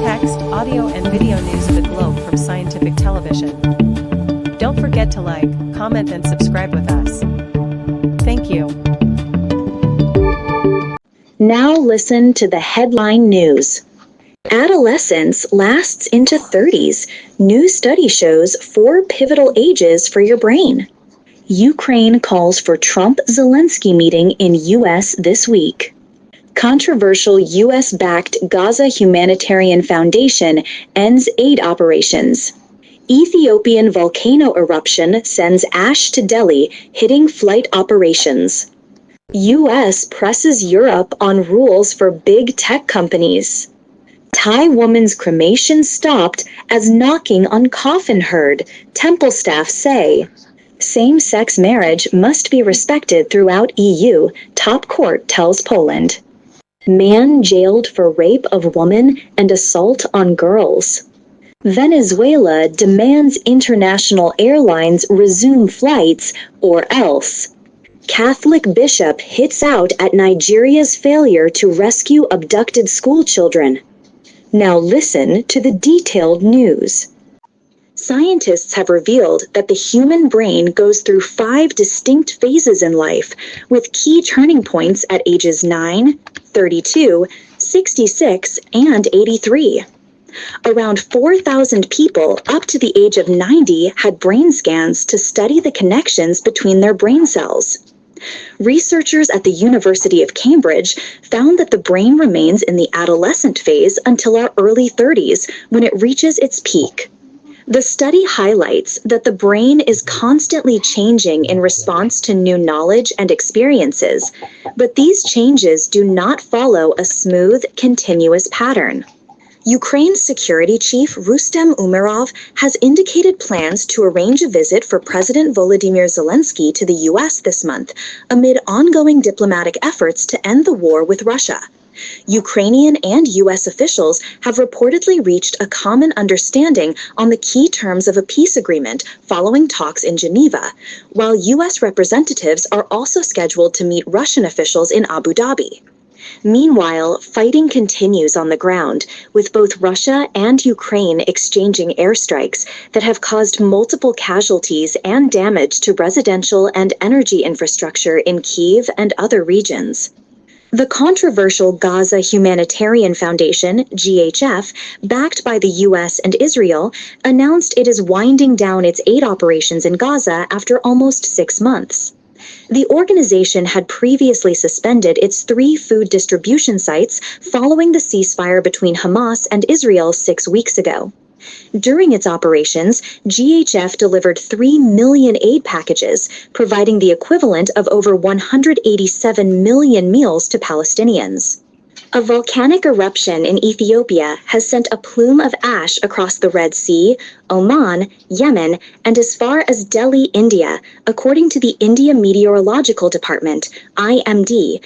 text, audio, and video news of the globe from Scientific Television. Don't forget to like, comment, and subscribe with us. Thank you. Now listen to the headline news. Adolescence lasts into 30s. New study shows 4 pivotal ages for your brain. Ukraine calls for Trump-Zelensky meeting in U.S. this week. Controversial U.S.-backed Gaza Humanitarian Foundation ends aid operations. Ethiopian volcano eruption sends ash to Delhi, hitting flight operations. U.S. presses Europe on rules for big tech companies. Thai woman's cremation stopped as knocking on coffin heard, temple staff say. Same-sex marriage must be respected throughout EU, top court tells Poland. Man jailed for rape of woman and assault on girls. Venezuela demands international airlines resume flights or else. Catholic bishop hits out at Nigeria's failure to rescue abducted schoolchildren. Now listen to the detailed news. Scientists have revealed that the human brain goes through 5 distinct phases in life, with key turning points at ages 9, 32, 66, and 83. Around 4,000 people up to the age of 90 had brain scans to study the connections between their brain cells. Researchers at the University of Cambridge found that the brain remains in the adolescent phase until our early 30s, when it reaches its peak. The study highlights that the brain is constantly changing in response to new knowledge and experiences, but these changes do not follow a smooth, continuous pattern. Ukraine's security chief Rustem Umerov has indicated plans to arrange a visit for President Volodymyr Zelensky to the U.S. this month, amid ongoing diplomatic efforts to end the war with Russia. Ukrainian and U.S. officials have reportedly reached a common understanding on the key terms of a peace agreement following talks in Geneva, while U.S. representatives are also scheduled to meet Russian officials in Abu Dhabi. Meanwhile, fighting continues on the ground, with both Russia and Ukraine exchanging airstrikes that have caused multiple casualties and damage to residential and energy infrastructure in Kyiv and other regions. The controversial Gaza Humanitarian Foundation, GHF, backed by the U.S. and Israel, announced it is winding down its aid operations in Gaza after almost 6 months. The organization had previously suspended its 3 food distribution sites following the ceasefire between Hamas and Israel 6 weeks ago. During its operations, GHF delivered 3 million aid packages, providing the equivalent of over 187 million meals to Palestinians. A volcanic eruption in Ethiopia has sent a plume of ash across the Red Sea, Oman, Yemen, and as far as Delhi, India, according to the India Meteorological Department, IMD.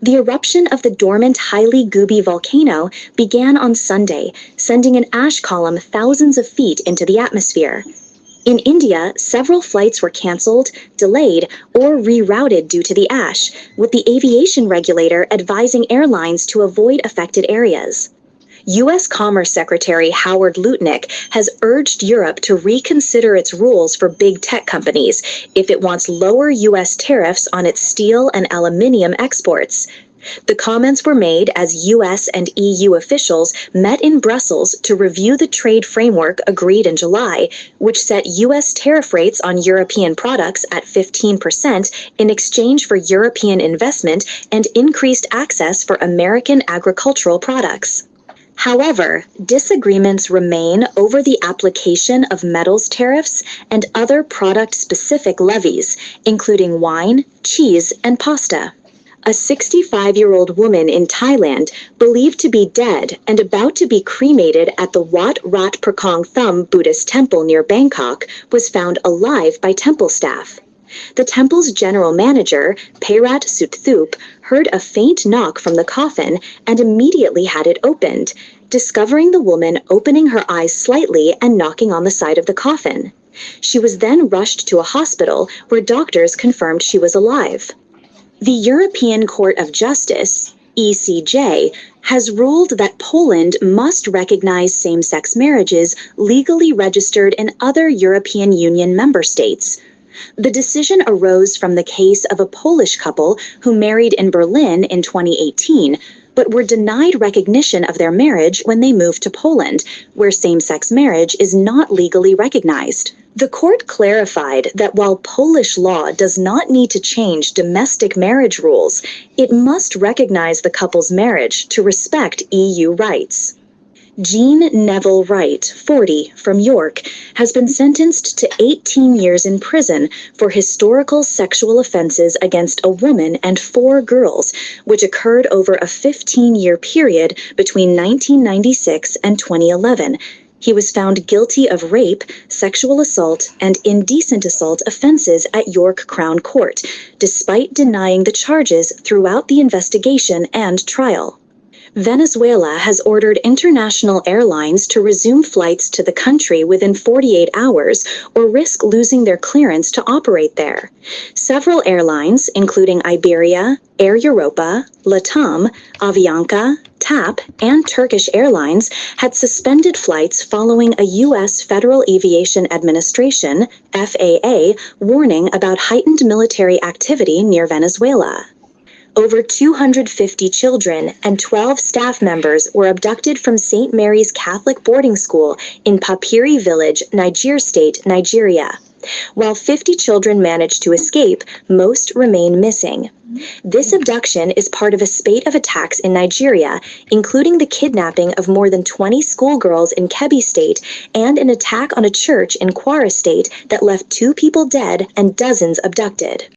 The eruption of the dormant Haile Gubi volcano began on Sunday, sending an ash column thousands of feet into the atmosphere. In India, several flights were canceled, delayed, or rerouted due to the ash, with the aviation regulator advising airlines to avoid affected areas. U.S. Commerce Secretary Howard Lutnick has urged Europe to reconsider its rules for big tech companies if it wants lower U.S. tariffs on its steel and aluminium exports. The comments were made as U.S. and EU officials met in Brussels to review the trade framework agreed in July, which set U.S. tariff rates on European products at 15% in exchange for European investment and increased access for American agricultural products. However, disagreements remain over the application of metals tariffs and other product-specific levies, including wine, cheese, and pasta. A 65-year-old woman in Thailand, believed to be dead and about to be cremated at the Wat Rat Prakong Thum Buddhist temple near Bangkok, was found alive by temple staff. The temple's general manager, Pairat Sutthup, heard a faint knock from the coffin and immediately had it opened, discovering the woman opening her eyes slightly and knocking on the side of the coffin. She was then rushed to a hospital where doctors confirmed she was alive. The European Court of Justice, ECJ, has ruled that Poland must recognize same-sex marriages legally registered in other European Union member states. The decision arose from the case of a Polish couple who married in Berlin in 2018, but were denied recognition of their marriage when they moved to Poland, where same-sex marriage is not legally recognized. The court clarified that while Polish law does not need to change domestic marriage rules, it must recognize the couple's marriage to respect EU rights. Jean Neville Wright, 40, from York, has been sentenced to 18 years in prison for historical sexual offenses against a woman and 4 girls, which occurred over a 15-year period between 1996 and 2011. He was found guilty of rape, sexual assault, and indecent assault offenses at York Crown Court, despite denying the charges throughout the investigation and trial. Venezuela has ordered international airlines to resume flights to the country within 48 hours or risk losing their clearance to operate there. Several airlines, including Iberia, Air Europa, LATAM, Avianca, TAP, and Turkish Airlines, had suspended flights following a U.S. Federal Aviation Administration, FAA, warning about heightened military activity near Venezuela. Over 250 children and 12 staff members were abducted from St. Mary's Catholic boarding school in Papiri Village, Niger State, Nigeria. While 50 children managed to escape, most remain missing. This abduction is part of a spate of attacks in Nigeria, including the kidnapping of more than 20 schoolgirls in Kebbi State and an attack on a church in Kwara State that left 2 people dead and dozens abducted.